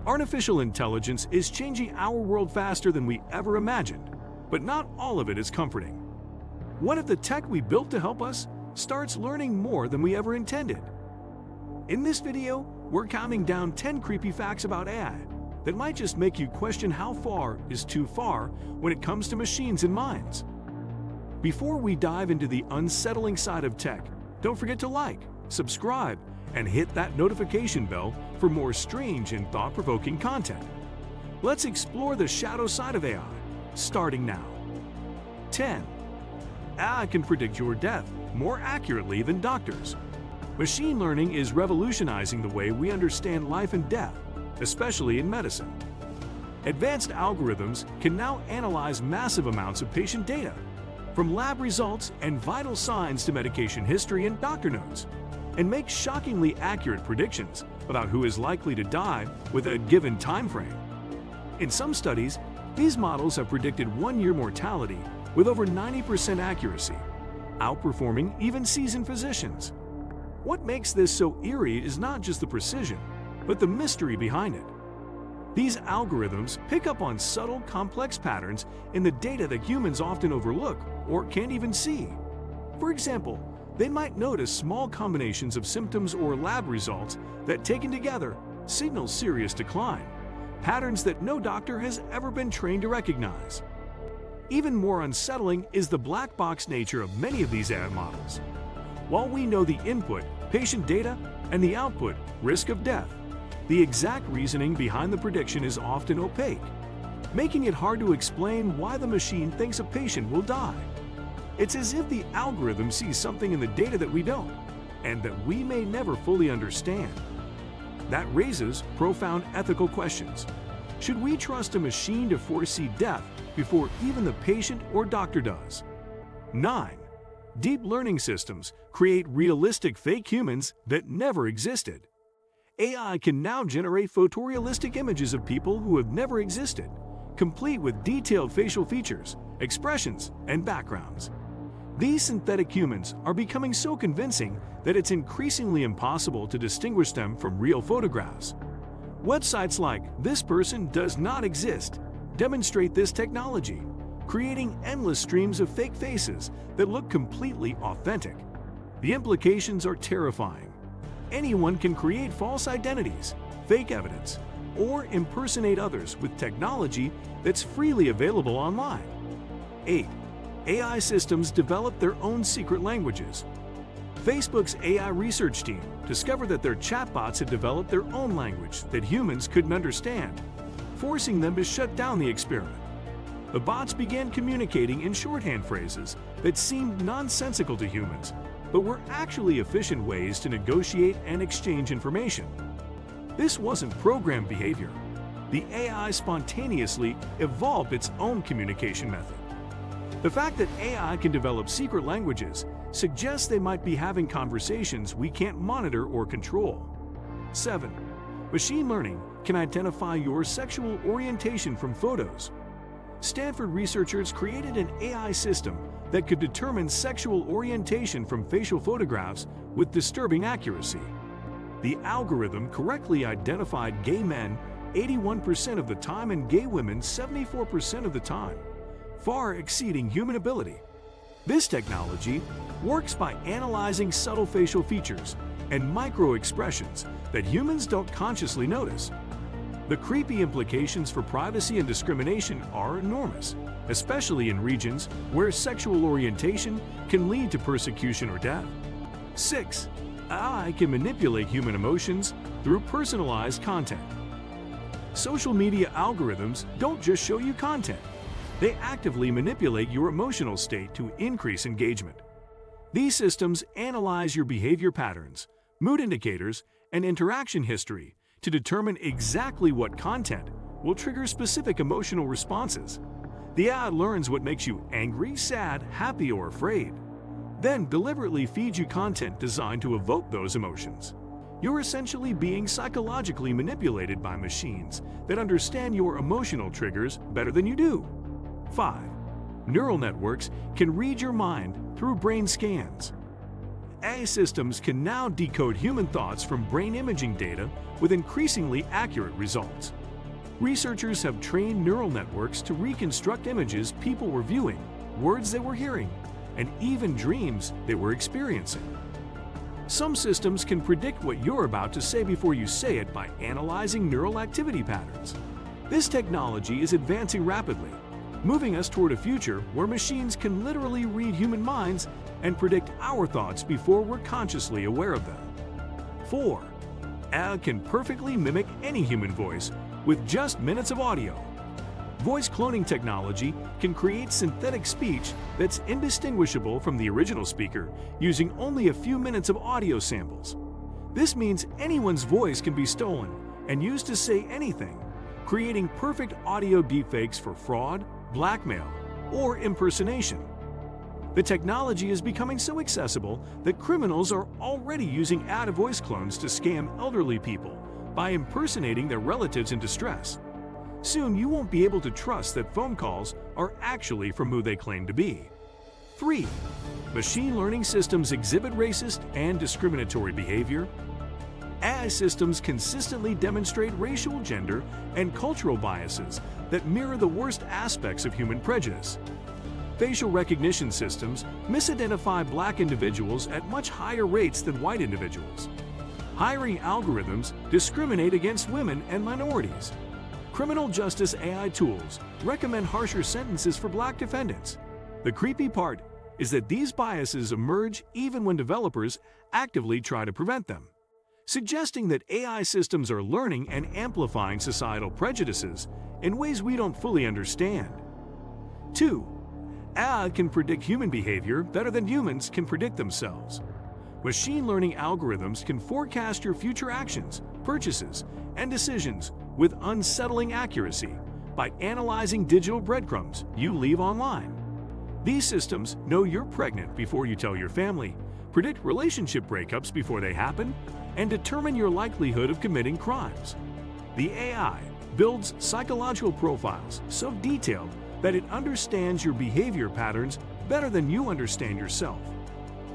Artificial intelligence is changing our world faster than we ever imagined, but not all of it is comforting. What if the tech we built to help us starts learning more than we ever intended? In this video, we're counting down 10 creepy facts about AI that might just make you question how far is too far when it comes to machines and minds. Before we dive into the unsettling side of tech, don't forget to like, subscribe, and hit that notification bell for more strange and thought-provoking content. Let's explore the shadow side of AI, starting now. 10. AI can predict your death more accurately than doctors. Machine learning is revolutionizing the way we understand life and death, especially in medicine. Advanced algorithms can now analyze massive amounts of patient data, from lab results and vital signs to medication history and doctor notes, and make shockingly accurate predictions about who is likely to die with a given time frame. In some studies, these models have predicted 1-year mortality with over 90% accuracy, outperforming even seasoned physicians. What makes this so eerie is not just the precision, but the mystery behind it. These algorithms pick up on subtle, complex patterns in the data that humans often overlook or can't even see. For example, they might notice small combinations of symptoms or lab results that, taken together, signal serious decline, patterns that no doctor has ever been trained to recognize. Even more unsettling is the black box nature of many of these AI models. While we know the input, patient data, and the output, risk of death, the exact reasoning behind the prediction is often opaque, making it hard to explain why the machine thinks a patient will die. It's as if the algorithm sees something in the data that we don't, and that we may never fully understand. That raises profound ethical questions. Should we trust a machine to foresee death before even the patient or doctor does? 9. Deep learning systems create realistic fake humans that never existed. AI can now generate photorealistic images of people who have never existed, complete with detailed facial features, expressions, and backgrounds. These synthetic humans are becoming so convincing that it's increasingly impossible to distinguish them from real photographs. Websites like "This person does not exist" demonstrate this technology, creating endless streams of fake faces that look completely authentic. The implications are terrifying. Anyone can create false identities, fake evidence, or impersonate others with technology that's freely available online. 8. AI systems develop their own secret languages. Facebook's AI research team discovered that their chatbots had developed their own language that humans couldn't understand, forcing them to shut down the experiment. The bots began communicating in shorthand phrases that seemed nonsensical to humans, but were actually efficient ways to negotiate and exchange information. This wasn't programmed behavior. The AI spontaneously evolved its own communication method. The fact that AI can develop secret languages suggests they might be having conversations we can't monitor or control. 7. Machine learning can identify your sexual orientation from photos. Stanford researchers created an AI system that could determine sexual orientation from facial photographs with disturbing accuracy. The algorithm correctly identified gay men 81% of the time and gay women 74% of the time, far exceeding human ability. This technology works by analyzing subtle facial features and micro-expressions that humans don't consciously notice. The creepy implications for privacy and discrimination are enormous, especially in regions where sexual orientation can lead to persecution or death. 6. AI can manipulate human emotions through personalized content. Social media algorithms don't just show you content. They actively manipulate your emotional state to increase engagement. These systems analyze your behavior patterns, mood indicators, and interaction history to determine exactly what content will trigger specific emotional responses. The AI learns what makes you angry, sad, happy, or afraid, then deliberately feeds you content designed to evoke those emotions. You're essentially being psychologically manipulated by machines that understand your emotional triggers better than you do. 5. Neural networks can read your mind through brain scans. AI systems can now decode human thoughts from brain imaging data with increasingly accurate results. Researchers have trained neural networks to reconstruct images people were viewing, words they were hearing, and even dreams they were experiencing. Some systems can predict what you're about to say before you say it by analyzing neural activity patterns. This technology is advancing rapidly, moving us toward a future where machines can literally read human minds and predict our thoughts before we're consciously aware of them. 4. AI can perfectly mimic any human voice with just minutes of audio. Voice cloning technology can create synthetic speech that's indistinguishable from the original speaker using only a few minutes of audio samples. This means anyone's voice can be stolen and used to say anything, creating perfect audio deepfakes for fraud, blackmail, or impersonation. The technology is becoming so accessible that criminals are already using AI voice clones to scam elderly people by impersonating their relatives in distress. Soon you won't be able to trust that phone calls are actually from who they claim to be. 3. Machine learning systems exhibit racist and discriminatory behavior. AI systems consistently demonstrate racial, gender, and cultural biases that mirror the worst aspects of human prejudice. Facial recognition systems misidentify Black individuals at much higher rates than white individuals. Hiring algorithms discriminate against women and minorities. Criminal justice AI tools recommend harsher sentences for Black defendants. The creepy part is that these biases emerge even when developers actively try to prevent them, suggesting that AI systems are learning and amplifying societal prejudices in ways we don't fully understand. 2. AI can predict human behavior better than humans can predict themselves. Machine learning algorithms can forecast your future actions, purchases, and decisions with unsettling accuracy by analyzing digital breadcrumbs you leave online. These systems know you're pregnant before you tell your family, predict relationship breakups before they happen, and determine your likelihood of committing crimes. The AI builds psychological profiles so detailed that it understands your behavior patterns better than you understand yourself.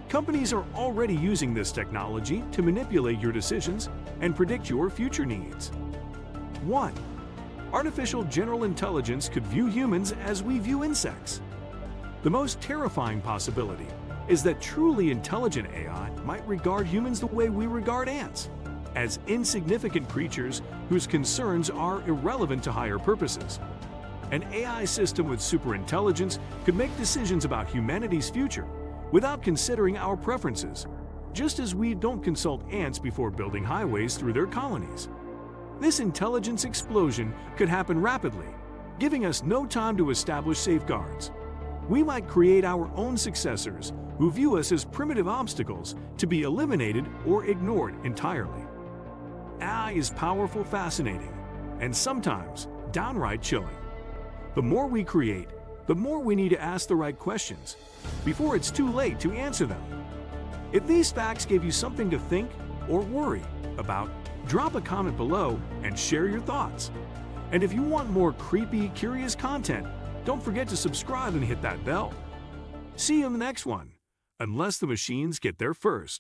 Companies are already using this technology to manipulate your decisions and predict your future needs. 1. Artificial general intelligence could view humans as we view insects. The most terrifying possibility is that truly intelligent AI might regard humans the way we regard ants, as insignificant creatures whose concerns are irrelevant to higher purposes. An AI system with superintelligence could make decisions about humanity's future without considering our preferences, just as we don't consult ants before building highways through their colonies. This intelligence explosion could happen rapidly, giving us no time to establish safeguards. We might create our own successors who view us as primitive obstacles to be eliminated or ignored entirely. AI is powerful, fascinating, and sometimes downright chilling. The more we create, the more we need to ask the right questions before it's too late to answer them. If these facts gave you something to think or worry about, drop a comment below and share your thoughts. And if you want more creepy, curious content, don't forget to subscribe and hit that bell. See you in the next one, unless the machines get there first.